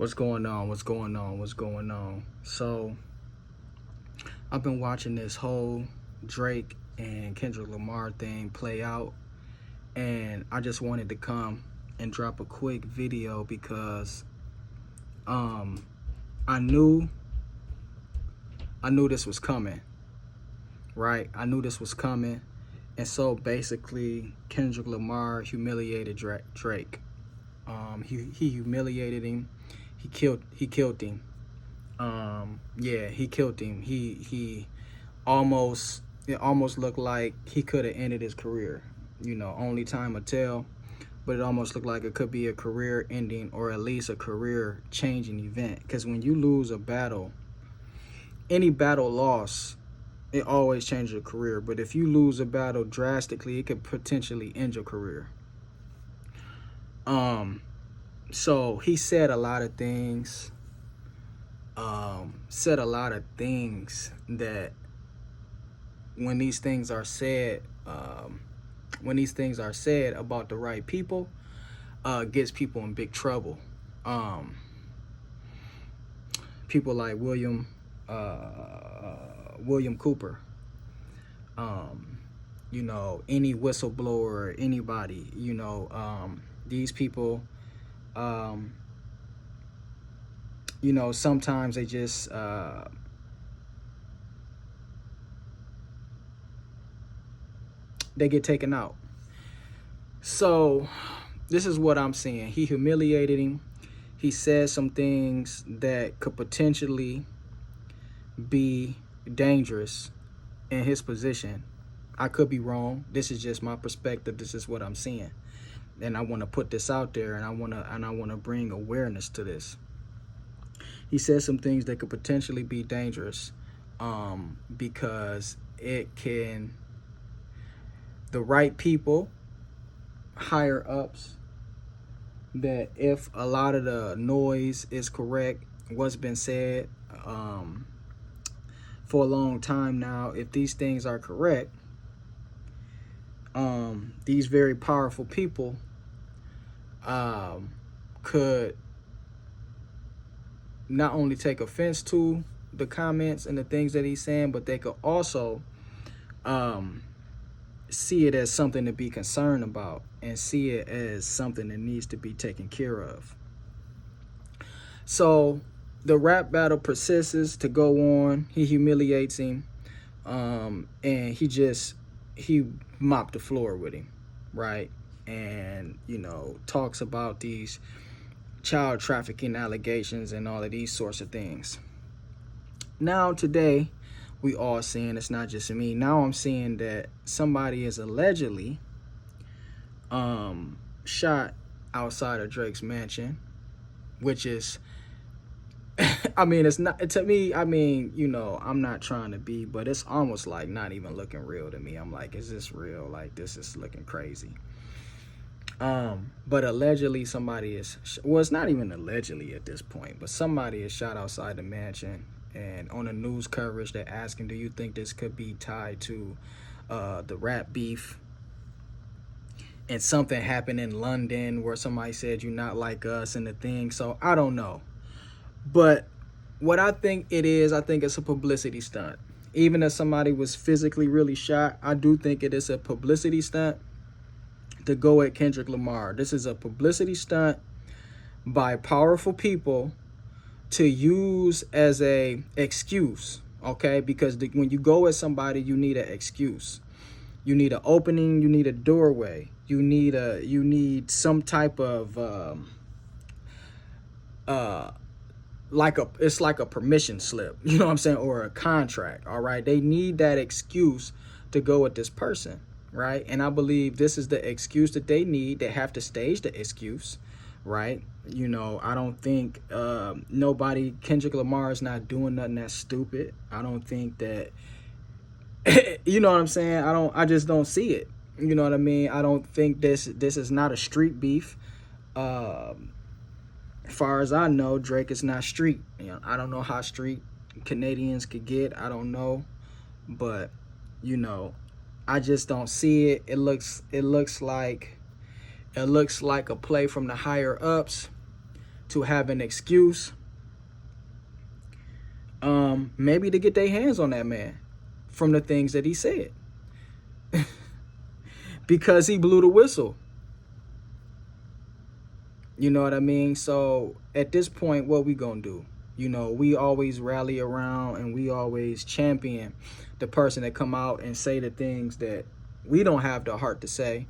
What's going on? What's going on? What's going on? So, I've been watching this whole Drake and Kendrick Lamar thing play out, and I just wanted to come and drop a quick video because I knew this was coming, right? I knew this was coming, and so basically Kendrick Lamar humiliated Drake. He humiliated him. He killed him. Yeah, he killed him. He almost, it almost looked like he could have ended his career. You know, only time will tell, but it almost looked like it could be a career ending or at least a career changing event. Because when you lose a battle, any battle loss, it always changes your career. But if you lose a battle drastically, it could potentially end your career. So he said a lot of things. That when these things are said, about the right people, gets people in big trouble. People like William Cooper. You know, any whistleblower, anybody. You know, these people. You know, sometimes they just they get taken out. So this is what I'm saying. He humiliated him. He said some things that could potentially be dangerous in his position. I could be wrong. This is just my perspective. This is what I'm seeing. And I want to put this out there, and I want to bring awareness to this. He said some things that could potentially be dangerous, because it can, the right people, higher ups, that if a lot of the noise is correct, what's been said for a long time now, if these things are correct, these very powerful people could not only take offense to the comments and the things that he's saying, but they could also see it as something to be concerned about and see it as something that needs to be taken care of. So the rap battle persists to go on. He humiliates him, and he mopped the floor with him, right? And, you know, talks about these child trafficking allegations and all of these sorts of things. Now today, we all seeing, it's not just me, now I'm seeing that somebody is allegedly shot outside of Drake's mansion, which is, I mean, it's not, to me, I mean, you know, I'm not trying to be, but it's almost like not even looking real to me. I'm like, is this real? Like, this is looking crazy. But allegedly somebody is, well, it's not even allegedly at this point, but somebody is shot outside the mansion, and on the news coverage, they're asking, do you think this could be tied to the rap beef? And something happened in London where somebody said, you're not like us and the thing. So I don't know. But what I think it is, I think it's a publicity stunt. Even if somebody was physically really shot, I do think it is a publicity stunt to go at Kendrick Lamar. This is a publicity stunt by powerful people to use as a excuse, okay? Because when you go at somebody, you need an excuse. You need an opening, you need a doorway. You need some type of it's like a permission slip, you know what I'm saying, or a contract, all right? They need that excuse to go at this person, right? And I believe this is the excuse that they need. They have to stage the excuse, right? You know, I don't think Kendrick Lamar is not doing nothing that's stupid. I don't think that, you know what I'm saying? I just don't see it. You know what I mean? I don't think this is not a street beef. As far as I know, Drake is not street. You know, I don't know how street Canadians could get. I don't know, but you know, I just don't see it. It looks like a play from the higher ups to have an excuse, maybe to get their hands on that man from the things that he said. Because he blew the whistle. You know what I mean? So at this point, what we gonna do? You know, we always rally around and we always champion the person that come out and say the things that we don't have the heart to say.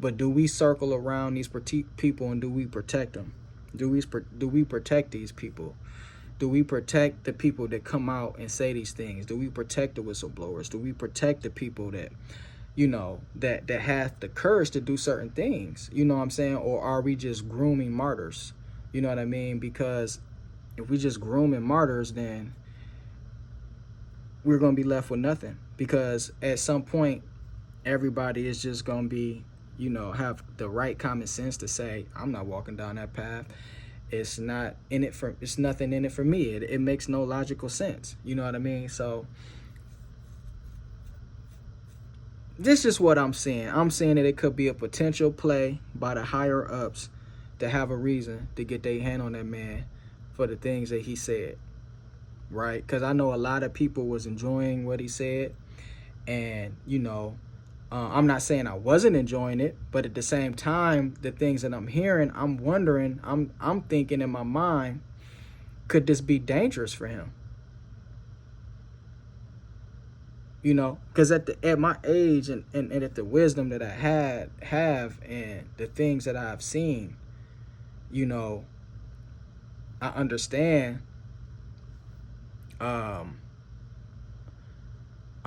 But do we circle around these people and do we protect them? Do we protect these people? Do we protect the people that come out and say these things? Do we protect the whistleblowers? Do we protect the people that, you know, that have the courage to do certain things? You know what I'm saying? Or are we just grooming martyrs? You know what I mean? Because if we just grooming martyrs, then we're going to be left with nothing. Because at some point, everybody is just going to be, you know, have the right common sense to say, I'm not walking down that path. It's nothing in it for me. It makes no logical sense. You know what I mean? So this is what I'm seeing. I'm seeing that it could be a potential play by the higher ups to have a reason to get their hand on that man for the things that he said, right? Because I know a lot of people was enjoying what he said, and you know, I'm not saying I wasn't enjoying it, but at the same time, the things that I'm hearing, I'm wondering, I'm thinking in my mind, could this be dangerous for him? You know, because at my age and at the wisdom that I have and the things that I've seen, you know, I understand.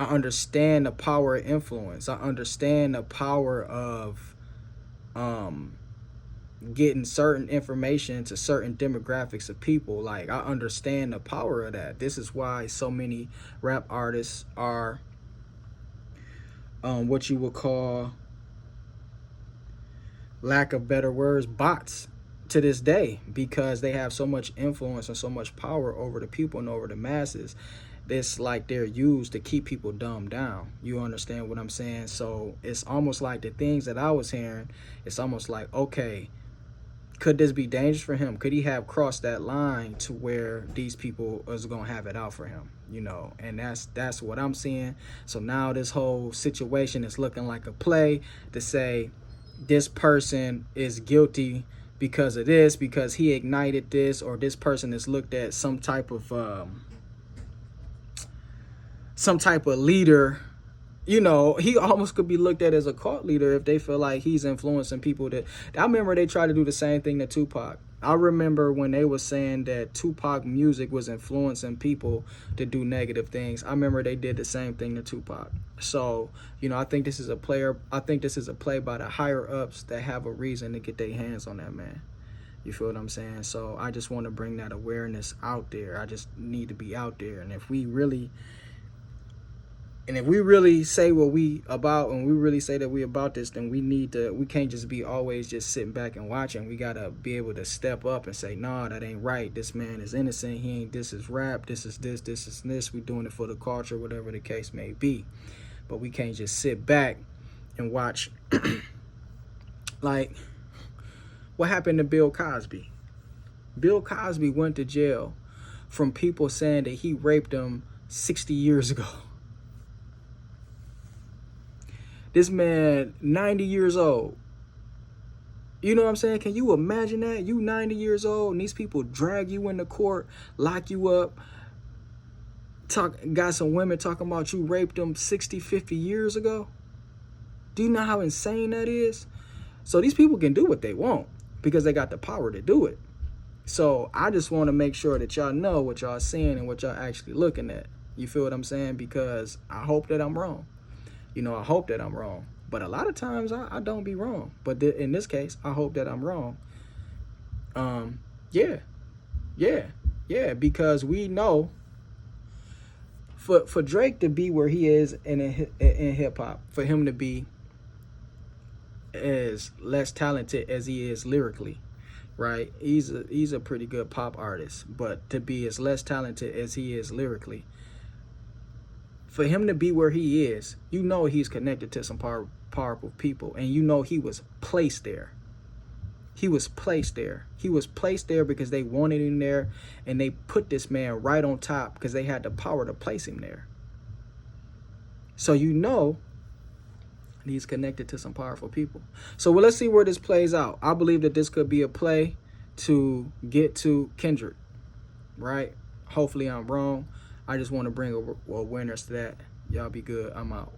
I understand the power of influence. I understand the power of getting certain information to certain demographics of people. Like, I understand the power of that. This is why so many rap artists are what you would call, lack of better words, bots to this day, because they have so much influence and so much power over the people and over the masses. It's like they're used to keep people dumbed down. You understand what I'm saying? So it's almost like the things that I was hearing, it's almost like, okay, could this be dangerous for him? Could he have crossed that line to where these people is going to have it out for him? You know, and that's what I'm seeing. So now this whole situation is looking like a play to say this person is guilty because of this, because he ignited this, or this person is looked at some type of leader. You know, he almost could be looked at as a cult leader if they feel like he's influencing people. That I remember they tried to do the same thing to Tupac. I remember when they were saying that Tupac music was influencing people to do negative things. I remember they did the same thing to Tupac. So, you know, I think this is a play by the higher ups that have a reason to get their hands on that man. You feel what I'm saying? So I just want to bring that awareness out there. I just need to be out there. And if we really say what we about, and we really say that we about this, then we can't just be always just sitting back and watching. We got to be able to step up and say, nah, that ain't right. This man is innocent. He ain't, this is rap. This is this. We doing it for the culture, whatever the case may be. But we can't just sit back and watch. Like, what happened to Bill Cosby? Bill Cosby went to jail from people saying that he raped him 60 years ago. This man, 90 years old. You know what I'm saying? Can you imagine that? You 90 years old and these people drag you into court, lock you up, got some women talking about you raped them 60, 50 years ago? Do you know how insane that is? So these people can do what they want because they got the power to do it. So I just want to make sure that y'all know what y'all seeing and what y'all actually looking at. You feel what I'm saying? Because I hope that I'm wrong. You know, I hope that I'm wrong. But a lot of times I don't be wrong. But in this case, I hope that I'm wrong. Yeah. Because we know for Drake to be where he is in hip hop, for him to be as less talented as he is lyrically, right? He's a pretty good pop artist, but to be as less talented as he is lyrically, for him to be where he is, you know he's connected to some powerful people, and you know he was placed there. He was placed there. He was placed there because they wanted him there, and they put this man right on top because they had the power to place him there. So you know he's connected to some powerful people. So well, let's see where this plays out. I believe that this could be a play to get to Kendrick, right? Hopefully I'm wrong. I just want to bring awareness to that. Y'all be good. I'm out.